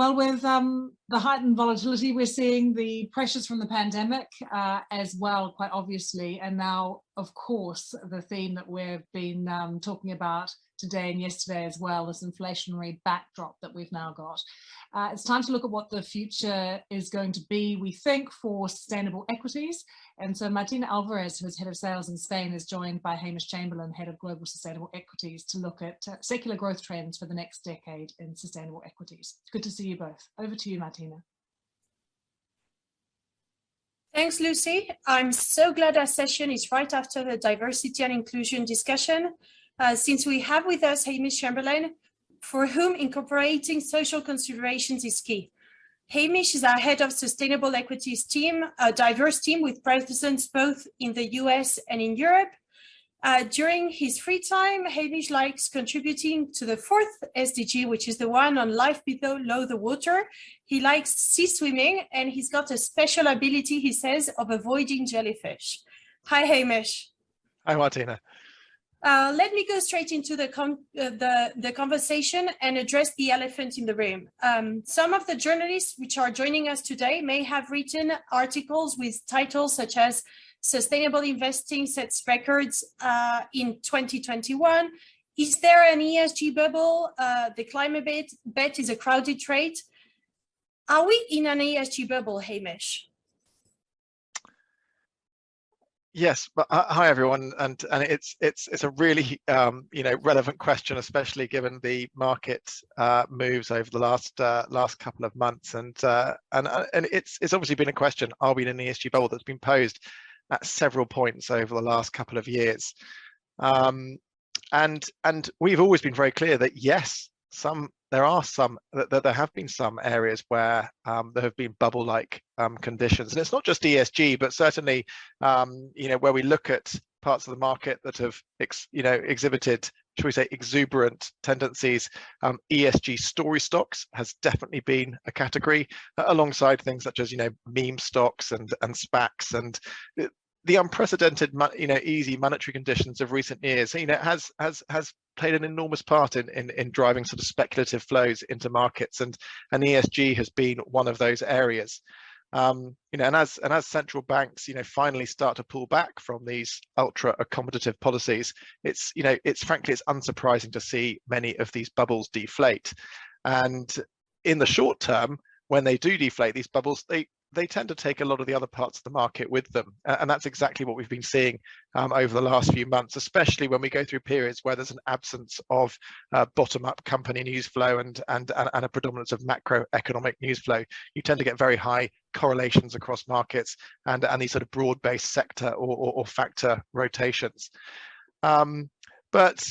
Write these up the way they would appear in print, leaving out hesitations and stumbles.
Well, with the heightened volatility, we're seeing the pressures from the pandemic as well, quite obviously. And now, of course, the theme that we've been talking about today and yesterday as well, this inflationary backdrop that we've now got. It's time to look at what the future is going to be, we think, for sustainable equities. And so Martina Alvarez, who is Head of Sales in Spain, is joined by Hamish Chamberlain, Head of Global Sustainable Equities, to look at secular growth trends for the next decade in sustainable equities. Good to see you both. Over to you, Martina. Thanks, Lucy. I'm so glad our session is right after the diversity and inclusion discussion, since we have with us Hamish Chamberlain, for whom incorporating social considerations is key. Hamish is our Head of Sustainable Equities team, a diverse team with presence both in the US and in Europe. During his free time, Hamish likes contributing to the fourth SDG, which is the one on life below the water. He likes sea swimming, and he's got a special ability, he says, of avoiding jellyfish. Hi, Hamish. Hi, Martina. Let me go straight into the conversation and address the elephant in the room. Some of the journalists which are joining us today may have written articles with titles such as Sustainable Investing Sets Records in 2021. Is there an ESG bubble? The climate bet is a crowded trade. Are we in an ESG bubble, Hamish? Yes, but hi everyone, and it's a really relevant question, especially given the market moves over the last couple of months, and it's obviously been a question: are we in an ESG bubble? That's been posed at several points over the last couple of years, and we've always been very clear that yes, there have been some areas where there have been bubble-like conditions, and it's not just ESG, but certainly where we look at parts of the market that have exhibited, shall we say, exuberant tendencies. ESG story stocks has definitely been a category, alongside things such as meme stocks and SPACs, and the unprecedented easy monetary conditions of recent years has played an enormous part in driving sort of speculative flows into markets, and ESG has been one of those areas. And as central banks finally start to pull back from these ultra accommodative policies, it's frankly unsurprising to see many of these bubbles deflate. And in the short term, when they do deflate these bubbles, they tend to take a lot of the other parts of the market with them. And that's exactly what we've been seeing over the last few months, especially when we go through periods where there's an absence of bottom-up company news flow and a predominance of macroeconomic news flow. You tend to get very high correlations across markets and these sort of broad-based sector or factor rotations. But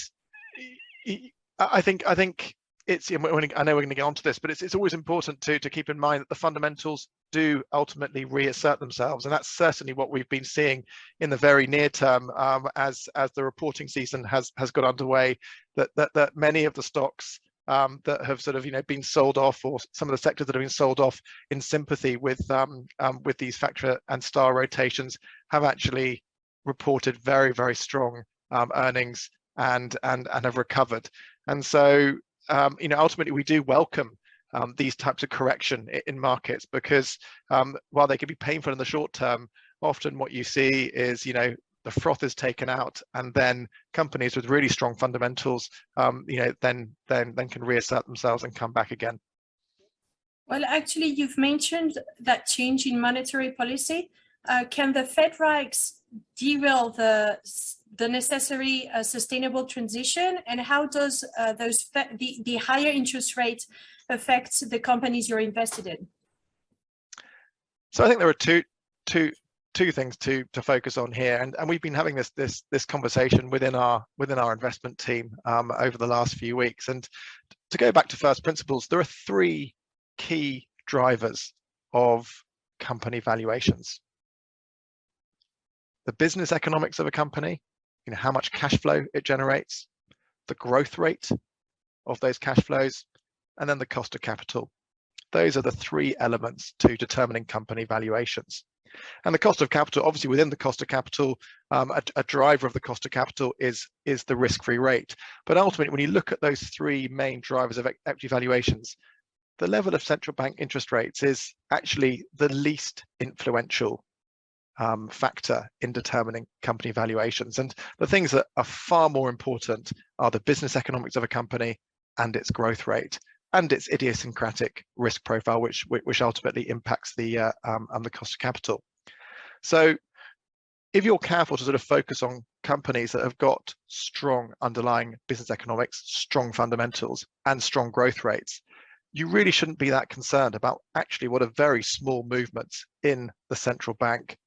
I think I know we're going to get onto this, but it's always important to keep in mind that the fundamentals do ultimately reassert themselves, and that's certainly what we've been seeing in the very near term as the reporting season has got underway. That many of the stocks that have sort of been sold off, or some of the sectors that have been sold off in sympathy with these factor and star rotations, have actually reported very, very strong earnings and have recovered. And so ultimately we do welcome these types of correction in markets, because while they can be painful in the short term, often what you see is the froth is taken out, and then companies with really strong fundamentals then can reassert themselves and come back again. Well, actually, you've mentioned that change in monetary policy. Can the Fed hikes derail the necessary sustainable transition, and how does the higher interest rate affect the companies you're invested in? So I think there are two things to focus on here, and we've been having this conversation within our investment team over the last few weeks. And to go back to first principles, there are three key drivers of company valuations: the business economics of a company, how much cash flow it generates, the growth rate of those cash flows, and then the cost of capital. Those are the three elements to determining company valuations. And the cost of capital, obviously within the cost of capital, a driver of the cost of capital is the risk-free rate. But ultimately, when you look at those three main drivers of equity valuations, the level of central bank interest rates is actually the least influential factor in determining company valuations. And the things that are far more important are the business economics of a company and its growth rate and its idiosyncratic risk profile, which ultimately impacts the cost of capital. So if you're careful to sort of focus on companies that have got strong underlying business economics, strong fundamentals, and strong growth rates, you really shouldn't be that concerned about actually what are very small movements in the central bank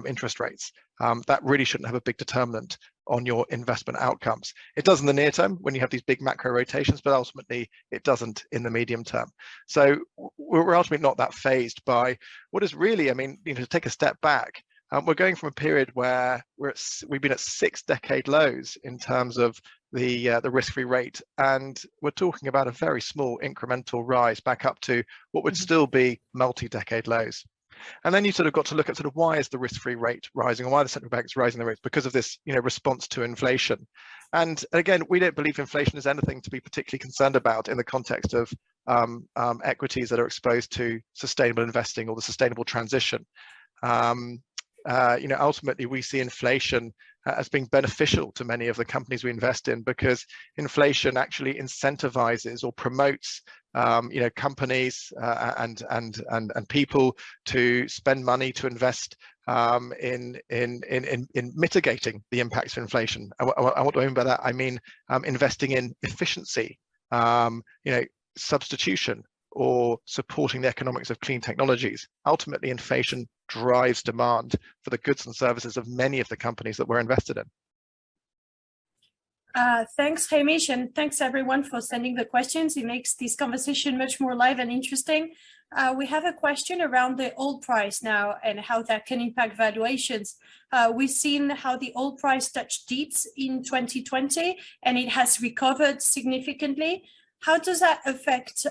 interest rates. That really shouldn't have a big determinant on your investment outcomes. It does in the near term when you have these big macro rotations, but ultimately it doesn't in the medium term. So we're ultimately not that fazed by what is really, I mean, to take a step back, we're going from a period where we've been at 6-decade lows in terms of the risk-free rate, and we're talking about a very small incremental rise back up to what would still be multi-decade lows. And then you sort of got to look at sort of why is the risk-free rate rising, and why are the central banks raising the rates? Because of this, response to inflation. And again, we don't believe inflation is anything to be particularly concerned about in the context of equities that are exposed to sustainable investing or the sustainable transition. Ultimately, we see inflation as being beneficial to many of the companies we invest in, because inflation actually incentivizes or promotes companies and people to spend money to invest in mitigating the impacts of inflation. And what do I mean by that? I mean investing in efficiency, substitution, or supporting the economics of clean technologies. Ultimately, inflation drives demand for the goods and services of many of the companies that we're invested in. Thanks, Hamish, and thanks everyone for sending the questions. It makes this conversation much more live and interesting. We have a question around the oil price now and how that can impact valuations. We've seen how the oil price touched dips in 2020 and it has recovered significantly. How does that affect,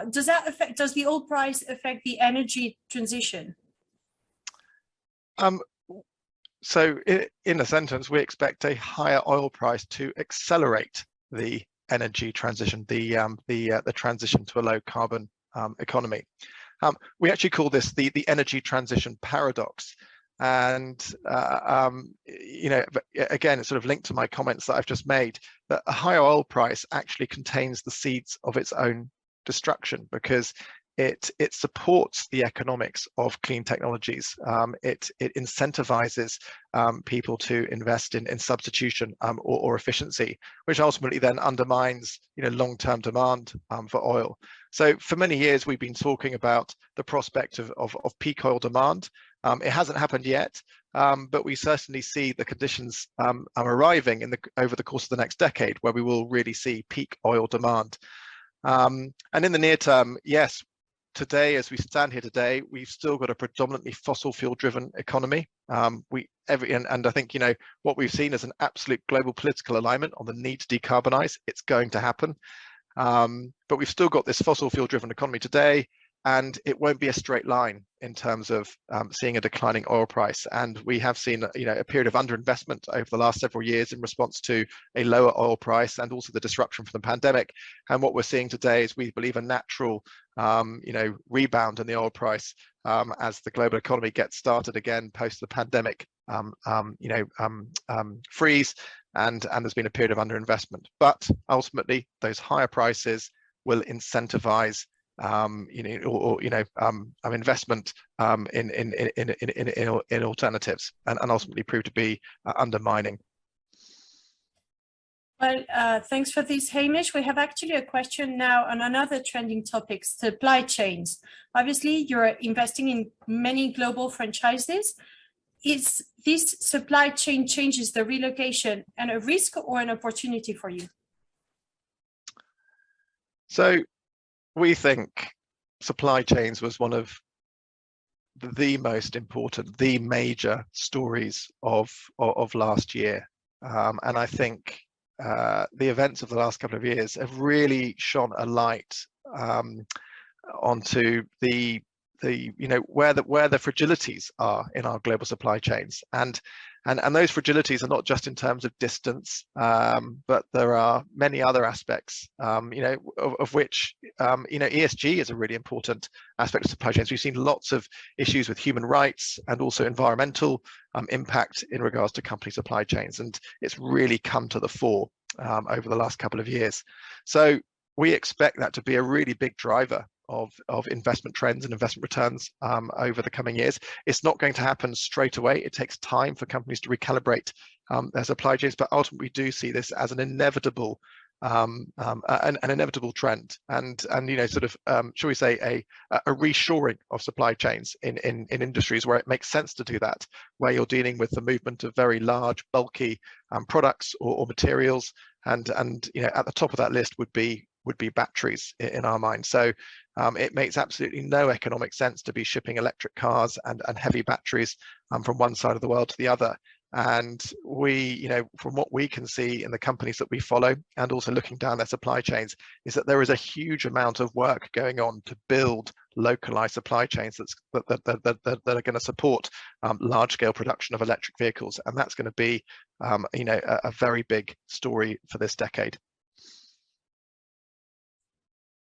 does the oil price affect the energy transition? So in a sentence, we expect a higher oil price to accelerate the energy transition, the transition to a low carbon economy. We actually call this the energy transition paradox. And again, it's sort of linked to my comments that I've just made, that a higher oil price actually contains the seeds of its own destruction, because it supports the economics of clean technologies. It incentivizes people to invest in substitution or efficiency, which ultimately then undermines long-term demand for oil. So for many years we've been talking about the prospect of peak oil demand. It hasn't happened yet, but we certainly see the conditions arriving over the course of the next decade, where we will really see peak oil demand. And in the near term, yes, today, as we stand here today, we've still got a predominantly fossil fuel driven economy. And I think what we've seen is an absolute global political alignment on the need to decarbonize. It's going to happen, but we've still got this fossil fuel driven economy today, and it won't be a straight line in terms of seeing a declining oil price. And we have seen a period of underinvestment over the last several years in response to a lower oil price and also the disruption from the pandemic. And what we're seeing today is, we believe, a natural rebound in the oil price as the global economy gets started again post the pandemic freeze, and there's been a period of underinvestment. But ultimately, those higher prices will incentivize investment in alternatives, and ultimately prove to be undermining. Well, thanks for this, Hamish. We have actually a question now on another trending topic, supply chains. Obviously, you're investing in many global franchises. Is this supply chain changes, the relocation, and a risk or an opportunity for you? So we think supply chains was one of the most important, the major stories of last year. And I think the events of the last couple of years have really shone a light onto where the fragilities are in our global supply chains. And And those fragilities are not just in terms of distance, but there are many other aspects, of which, ESG is a really important aspect of supply chains. We've seen lots of issues with human rights and also environmental impact in regards to company supply chains, and it's really come to the fore over the last couple of years. So we expect that to be a really big driver of investment trends and investment returns over the coming years. It's not going to happen straight away. It takes time for companies to recalibrate their supply chains, but ultimately we do see this as an inevitable an inevitable trend, and sort of shall we say a reshoring of supply chains in industries where it makes sense to do that, where you're dealing with the movement of very large bulky products or materials, and at the top of that list would be batteries in our mind. So it makes absolutely no economic sense to be shipping electric cars and heavy batteries from one side of the world to the other. And we, from what we can see in the companies that we follow, and also looking down their supply chains, is that there is a huge amount of work going on to build localized supply chains that are going to support large-scale production of electric vehicles, and that's going to be, a very big story for this decade.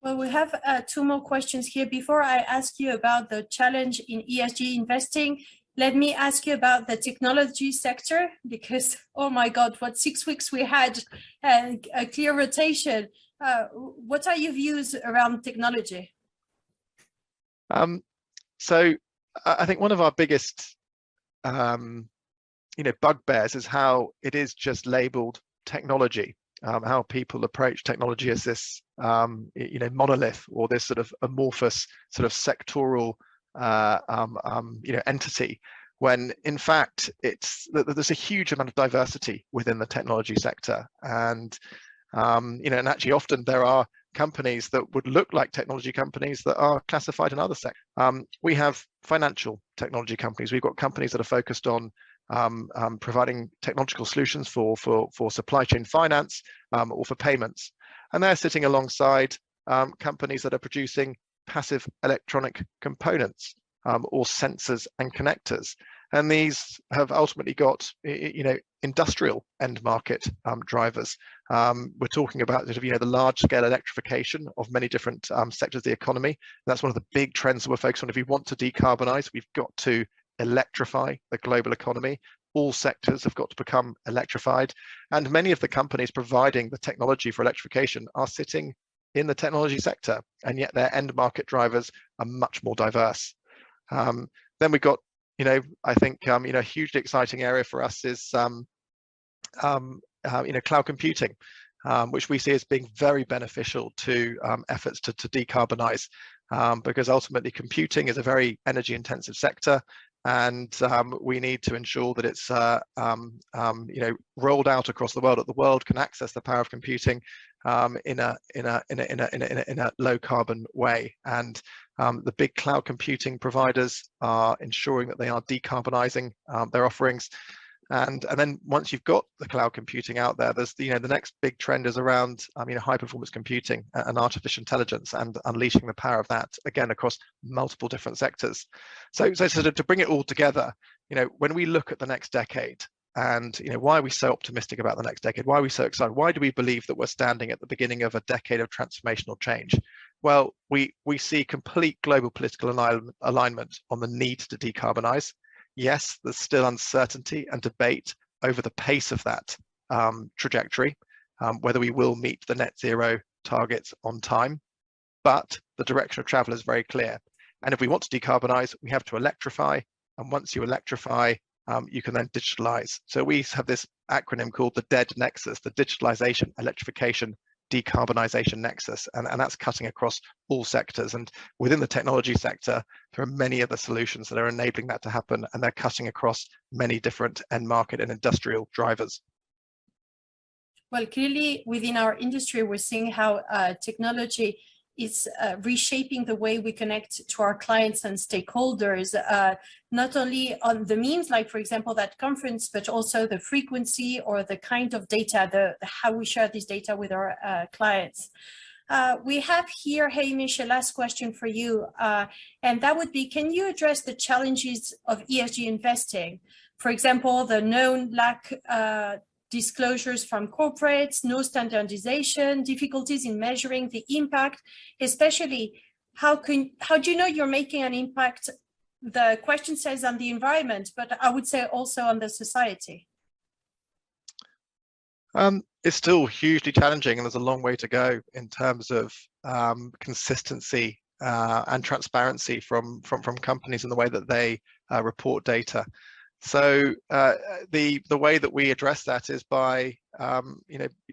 Well, we have 2 more questions here. Before I ask you about the challenge in ESG investing, let me ask you about the technology sector, because, oh my God, what 6 weeks we had a clear rotation. What are your views around technology? So I think one of our biggest, bugbears is how it is just labeled technology. How people approach technology as this, monolith, or this sort of amorphous, sort of sectoral, entity, when in fact there's a huge amount of diversity within the technology sector, and and actually often there are companies that would look like technology companies that are classified in other sectors. We have financial technology companies. We've got companies that are focused on providing technological solutions for supply chain finance or for payments, and they're sitting alongside companies that are producing passive electronic components or sensors and connectors, and these have ultimately got industrial end market drivers. We're talking about the large scale electrification of many different sectors of the economy. That's one of the big trends that we're focused on. If we want to decarbonize, we've got to electrify the global economy. All sectors have got to become electrified, and many of the companies providing the technology for electrification are sitting in the technology sector, and yet their end market drivers are much more diverse. Then we've got, I think, a hugely exciting area for us is, cloud computing, which we see as being very beneficial to efforts to decarbonize, because ultimately computing is a very energy intensive sector, and we need to ensure that it's rolled out across the world, that the world can access the power of computing in a low carbon way. And the big cloud computing providers are ensuring that they are decarbonizing their offerings. And then once you've got the cloud computing out there, there's the next big trend is around high performance computing and artificial intelligence, and unleashing the power of that again across multiple different sectors. So to bring it all together, when we look at the next decade, and why are we so optimistic about the next decade? Why are we so excited? Why do we believe that we're standing at the beginning of a decade of transformational change? Well, we see complete global political alignment on the need to decarbonize. Yes, there's still uncertainty and debate over the pace of that trajectory, whether we will meet the net zero targets on time, but the direction of travel is very clear. And if we want to decarbonize, we have to electrify, and once you electrify, you can then digitalize. So we have this acronym called the DEAD nexus, the digitalization, electrification, decarbonization nexus, and that's cutting across all sectors. And within the technology sector, there are many other solutions that are enabling that to happen, and they're cutting across many different end market and industrial drivers. Well, clearly within our industry, we're seeing how technology is reshaping the way we connect to our clients and stakeholders, not only on the means, like, for example, that conference, but also the frequency or the kind of data, how we share this data with our clients. We have here, Hamish, a last question for you, and that would be, can you address the challenges of ESG investing? For example, the known lack disclosures from corporates, no standardization, difficulties in measuring the impact, especially how do you know you're making an impact? The question says on the environment, but I would say also on the society. It's still hugely challenging, and there's a long way to go in terms of consistency and transparency from companies in the way that they report data. So the way that we address that is by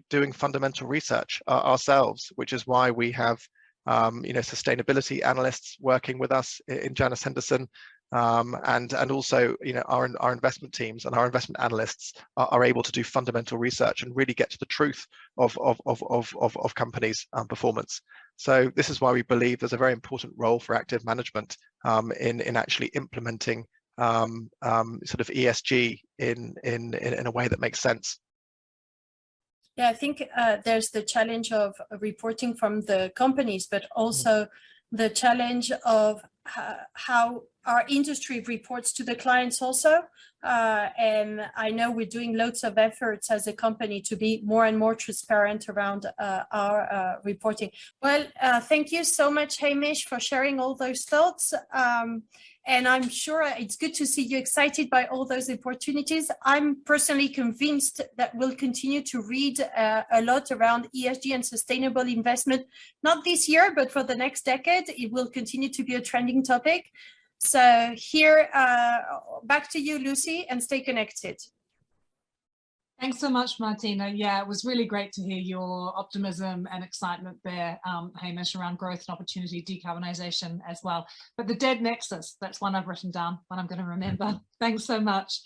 doing fundamental research ourselves, which is why we have sustainability analysts working with us in Janus Henderson, and also our investment teams and our investment analysts are able to do fundamental research and really get to the truth of companies' performance. So this is why we believe there's a very important role for active management in actually implementing sort of ESG in a way that makes sense. Yeah, I think there's the challenge of reporting from the companies, but also the challenge of how our industry reports to the clients also. And I know we're doing loads of efforts as a company to be more and more transparent around our reporting. Well, thank you so much, Hamish, for sharing all those thoughts. And I'm sure it's good to see you excited by all those opportunities. I'm personally convinced that we'll continue to read a lot around ESG and sustainable investment, not this year, but for the next decade. It will continue to be a trending topic. So here, back to you, Lucy, and stay connected. Thanks so much, Martina. Yeah, it was really great to hear your optimism and excitement there, Hamish, around growth and opportunity, decarbonisation as well. But the dead nexus, that's one I've written down, one I'm going to remember. Thanks so much.